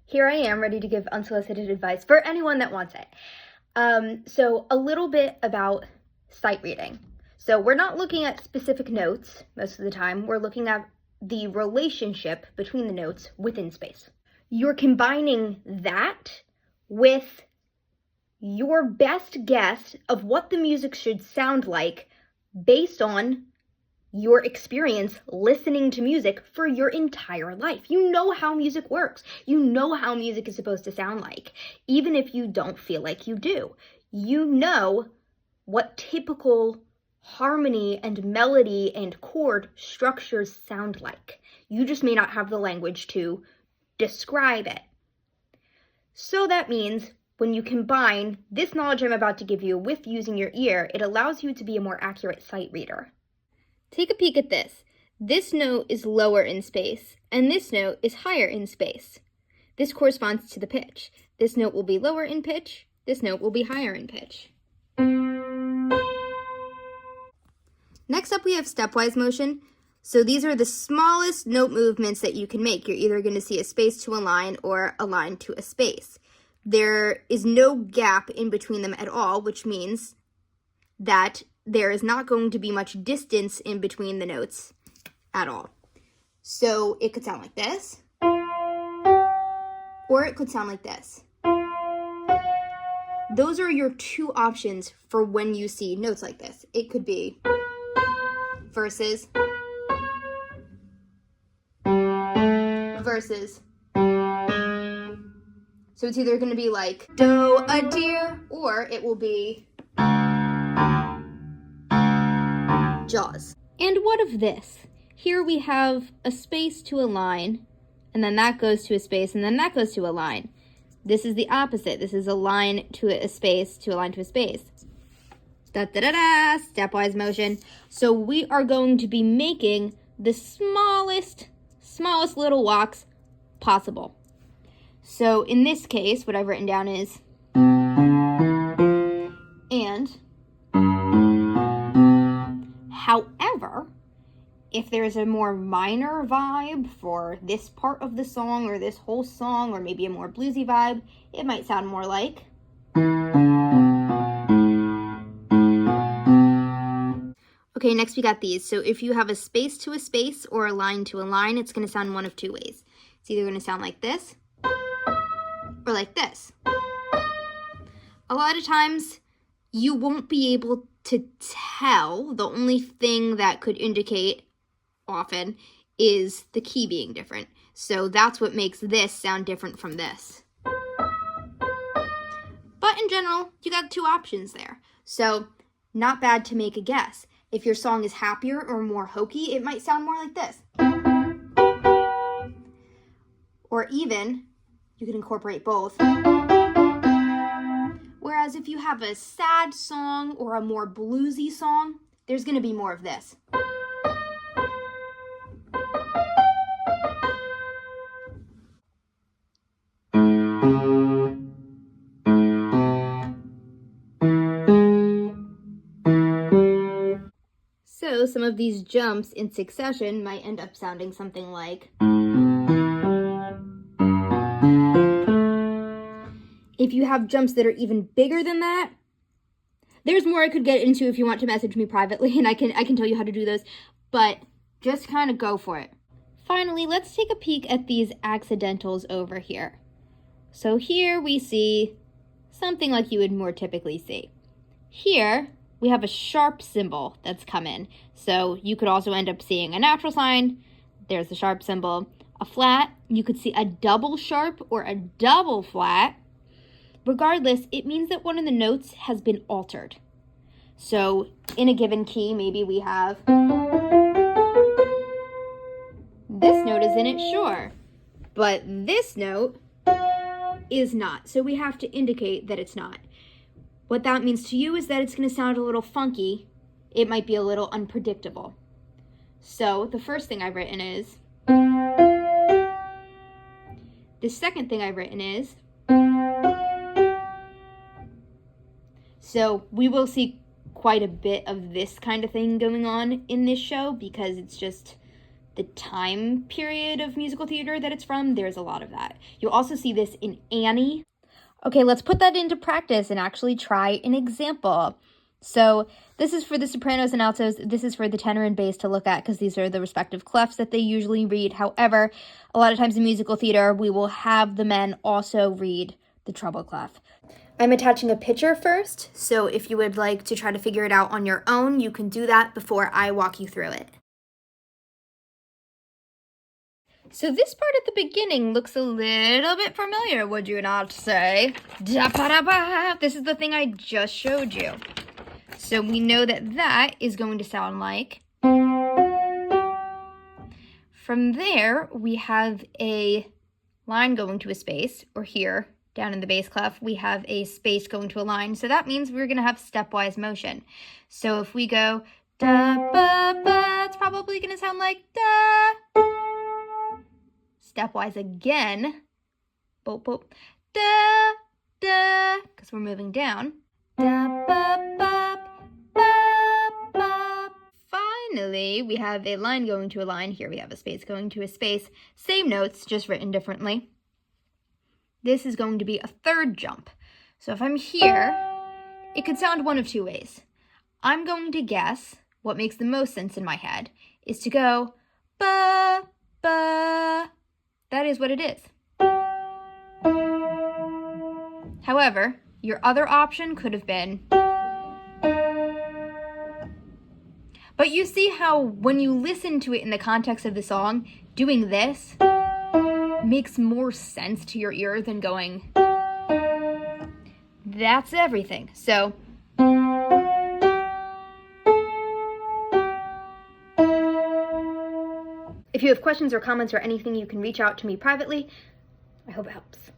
here I am ready to give unsolicited advice for anyone that wants it. So a little bit about sight reading. So we're not looking at specific notes most of the time. We're looking at the relationship between the notes within space. You're combining that with your best guess of what the music should sound like based on your experience listening to music for your entire life. You know how music works. You know how music is supposed to sound like, even if you don't feel like you do. You know what typical harmony and melody and chord structures sound like. You just may not have the language to describe it. So that means when you combine this knowledge I'm about to give you with using your ear, it allows you to be a more accurate sight reader. Take a peek at this. This note is lower in space, and this note is higher in space. This corresponds to the pitch. This note will be lower in pitch, this note will be higher in pitch. Next up we have stepwise motion. So these are the smallest note movements that you can make. You're either going to see a space to a line or a line to a space. There is no gap in between them at all, which means that there is not going to be much distance in between the notes at all. So it could sound like this, or it could sound like this. Those are your two options for when you see notes like this. It could be verses, verses. So it's either going to be like do a deer, or it will be Jaws. And what of this? Here we have a space to a line, and then that goes to a space, and then that goes to a line. This is the opposite. This is a line to a space to a line to a space. Da-da-da-da, stepwise motion. So we are going to be making the smallest little walks possible. So in this case, what I've written down is and. However, if there's a more minor vibe for this part of the song or this whole song, or maybe a more bluesy vibe, it might sound more like. Okay, next we got these. So if you have a space to a space or a line to a line, it's going to sound one of two ways. It's either going to sound like this or like this. A lot of times you won't be able to tell. The only thing that could indicate often is the key being different. So that's what makes this sound different from this. But in general, you got two options there. So not bad to make a guess. If your song is happier or more hokey, it might sound more like this. Or even, you can incorporate both. Whereas if you have a sad song or a more bluesy song, there's going to be more of this. So some of these jumps in succession might end up sounding something like. If you have jumps that are even bigger than that, there's more I could get into if you want to message me privately, and I can tell you how to do those, but just kind of go for it. Finally, let's take a peek at these accidentals over here. So here we see something like you would more typically see. Here, we have a sharp symbol that's come in. So you could also end up seeing a natural sign. There's the sharp symbol. A flat, you could see a double sharp or a double flat. Regardless, it means that one of the notes has been altered. So in a given key, maybe we have this note is in it, sure, but this note is not. So we have to indicate that it's not. What that means to you is that it's going to sound a little funky. It might be a little unpredictable. So the first thing I've written is, the second thing I've written is, so we will see quite a bit of this kind of thing going on in this show because it's just the time period of musical theater that it's from, there's a lot of that. You'll also see this in Annie. Okay, let's put that into practice and actually try an example. So this is for the sopranos and altos. This is for the tenor and bass to look at because these are the respective clefs that they usually read. However, a lot of times in musical theater, we will have the men also read the treble clef. I'm attaching a picture first, so if you would like to try to figure it out on your own, you can do that before I walk you through it. So this part at the beginning looks a little bit familiar, would you not say? Da-ba-da-ba. This is the thing I just showed you. So we know that that is going to sound like. From there, we have a line going to a space, or here, down in the bass clef, we have a space going to a line. So that means we're going to have stepwise motion. So if we go da-ba-ba, it's probably going to sound like da. Stepwise again, boop, boop, da, da, because we're moving down. Da, ba, ba, ba, ba. Finally, we have a line going to a line. Here we have a space going to a space. Same notes, just written differently. This is going to be a third jump. So if I'm here, it could sound one of two ways. I'm going to guess what makes the most sense in my head is to go ba, ba. That is what it is. However, your other option could have been. But you see how when you listen to it in the context of the song, doing this makes more sense to your ear than going. That's everything. So. If you have questions or comments or anything, you can reach out to me privately. I hope it helps.